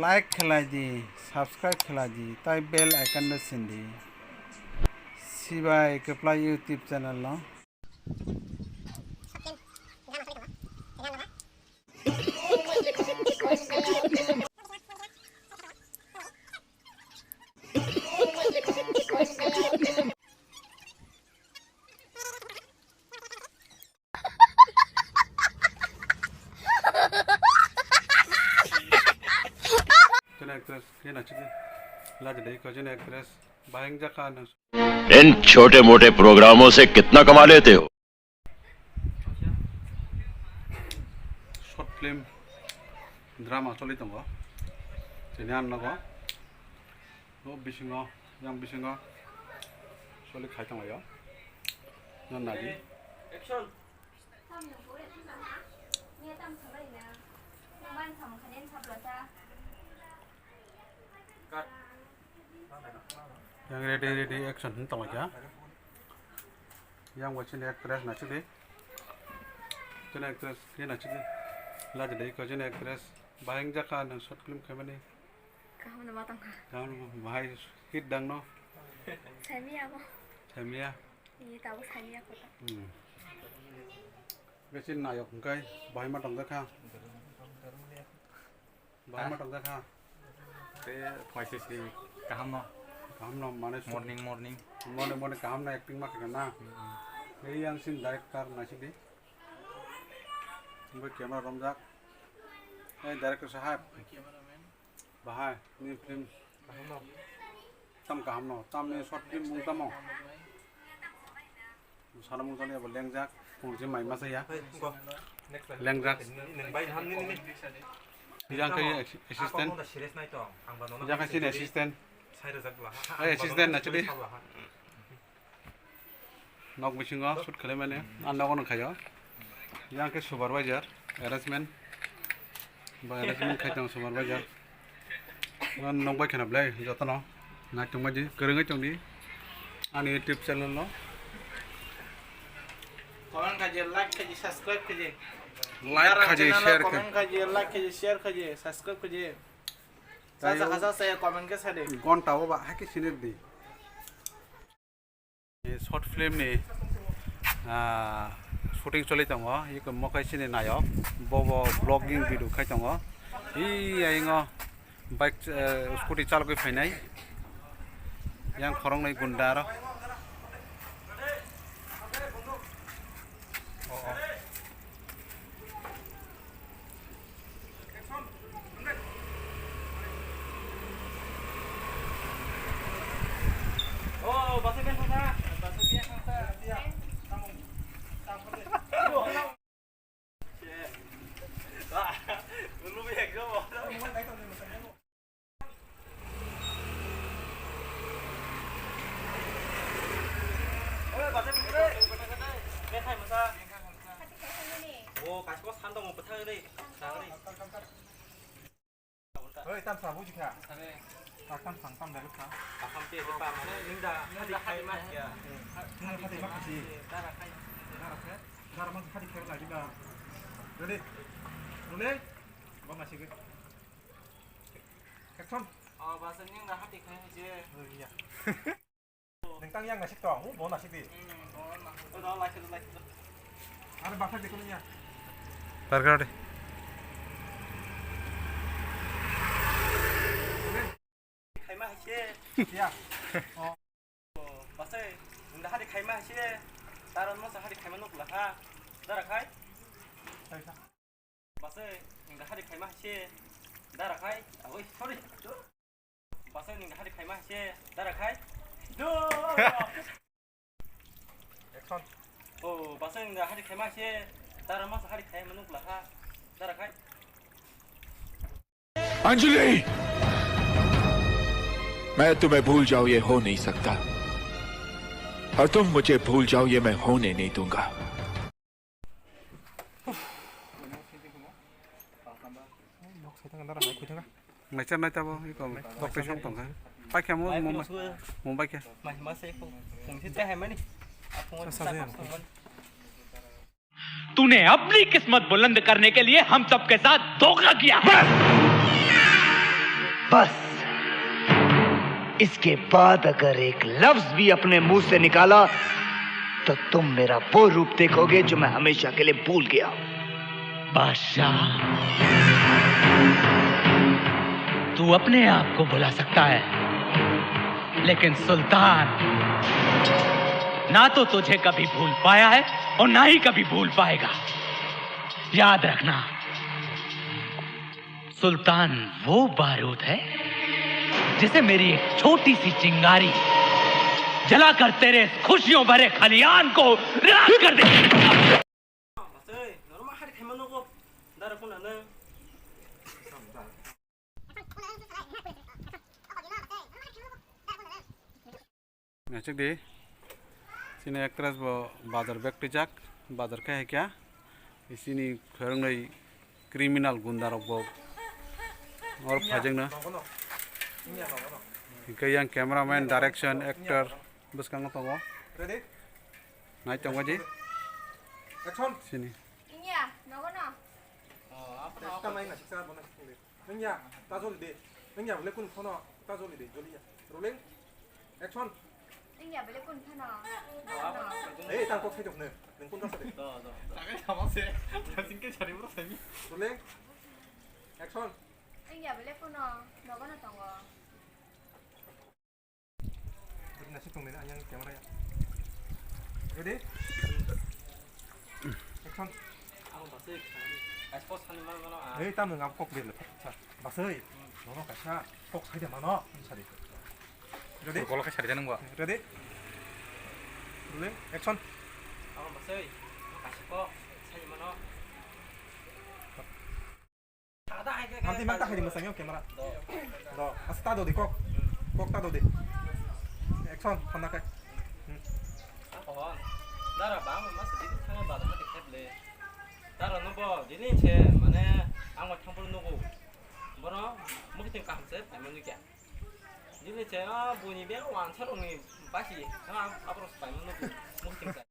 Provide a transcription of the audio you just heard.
লাইক খেলাই দি সাবস্ক্রাইব খেলাই দি তাই বেল আইকন সিন্দি সিবাই কেপলা ইউটিউব চ্যানেল ন इन छोटे मोटे प्रोग्रामों से कितना कमा लेते हो? शॉर्ट फिल्म ड्रामा चलि दङ जोंनि आननागो न बिसिङो yang bisingo soli खाइथां आयो ननादि action yang ready action tong aja yang watching actress na chidi chen actress ke na chidi la de ko chen actress bahang jaka na short film khamani kaham na matang kaham bahai hit dang no samia mo samia ni tahu samia ko ta besin nayok kai bahai ma tong kha bahai ma tong kha ते फैसे से काम no mane morning mone काम ना एक्टिंग मा करना ये yang sin director na chidi वो कैमरा रमजाक ए डायरेक्टर साहब bahai ni film tam kaham no tam ni short film mung tamo sana mung tani lengjak pung ji mai ma sa ya lengjak yang kai assistant yang kai sin assistant assistant na chidi nok bisingo shoot khale mane anna kono khayo yang kai supervisor arrangement ba arrangement khaitang supervisor ngon nong bai khana blai jotono na tungmaji kereng chongni ani youtube channel no comment kaje like kaje subscribe kaje like kaje share comment kaje like kaje share kaje subscribe kaje sasa kasa saya comment ke sade gonta ba haki sinir di short film ni shooting choli tongo iko mokai sini nayok bobo vlogging video khai tongo I aingo bike scooty chalogoi phainai yang khorong nai gundaro oh bahasa biasa belum ya 오, 가시고 산도 못 버텨 그래. 자, 그래. ơi tam xà vũ gì cả tam phẳng tam đại lúc sáng 아, 함께 해 봐. 링다. 하디 하디 맞야. 하디 막지 따라 가이. 사람은 하디 캐러 가기가 그래 오늘 뭐 마시게 액션 어, 봐서 링다 하디 가야지. 어이야 냉땅 양 나식 또 뭐 나식디 너 라이크. 아는 막할 때 거든요 tarkade 가이마 하시. 야 봤어. 링다 하디 가이마 하시. 다른 모서 하디 가이마 놓고 하. 따라 가이. 자기사 봤어. 링다 하디 가이마 하시. 따라 가이. 아, 어이, 소리. 봤어. 링다 하디 가이마 하시. 따라 가이. 너. 액션 어, 봤어. 링다 하디 가이마 하시. तारा मस हरी खाए मनुक लहा तारा खाए अंजलि मैं तुम्हें भूल जाऊं ये हो नहीं सकता और तुम मुझे भूल जाओ ये मैं होने नहीं दूंगा mai chân mai tao iko doctor song tong ka pai kya mo bai kya mày mà sẽ cùng thiết cái hay mấy đi तूने अपनी किस्मत बुलंद करने के लिए हम सबके साथ धोखा किया। बस इसके बाद अगर एक लफ्ज भी अपने मुंह से निकाला तो तुम मेरा वो रूप देखोगे जो मैं हमेशा के लिए भूल गया हूं। बादशाह, तू अपने आप को बुला सकता है, लेकिन सुल्तान ना तो तुझे कभी भूल पाया है और ना ही कभी भूल पाएगा। याद रखना, सुल्तान वो बारूद है जिसे मेरी एक छोटी सी चिंगारी जलाकर तेरे खुशियों भरे खलियान को राख कर दे। 맞아요. 너만 하리 갈만 오고 나를 보나는 नाचक दे सिने एक्ट्रेस बो बादर व्यक्ति जाक बादर का है क्या इसीनी खरंगई क्रिमिनल गुंडारक बो और फाजंगना 너거너 인야 너거너 कयang कैमरामैन डायरेक्शन एक्टर बस कांगो तंगो 레디 नाइ तंगो जी 액션 सिनी 잉이야, 너거나. 식당 마이나 식사 보나 식당데 능야 따졸리 능야 원래 군 터너 따졸리 졸리야 롤링 액션 잉이야, 왜 꾼 타나? 에이 땅꼭 세종 능군 따서데 나가 잡았어요. 자신께 자리 물었어요. 롤링 액션 잉이야, 왜 꾼어? 너거나 덩어. 우리나 식당면 안녕 캐머라야 레디 액션 한번 봤어요. 아 스포츠 하는 말 많아. 에이 땀은 꼭 밀래 자 마서이 너너 가샤 꼭 하이데 많아 차리 레디 그걸로 잘 되는 거야. 레디 롤링 액션 한번 봤어요. 가시고 살이 많아. 다다 이게 한팀 딱 하이데 못상요 캐머라 너 아스타도 꼭 따도 돼 액션 건나게 번 나라 마음을 맞서 니들 탕을 받아 하게 탭래. 나라 너뭐 니네 제 만에 안과 탕불 놓고 뭐라 먹기 때문에 감세 때문에 이게 니네 제가 보니 배가 왕처럼 맛이 그냥 앞으로 빨면 놓고 먹기 때문에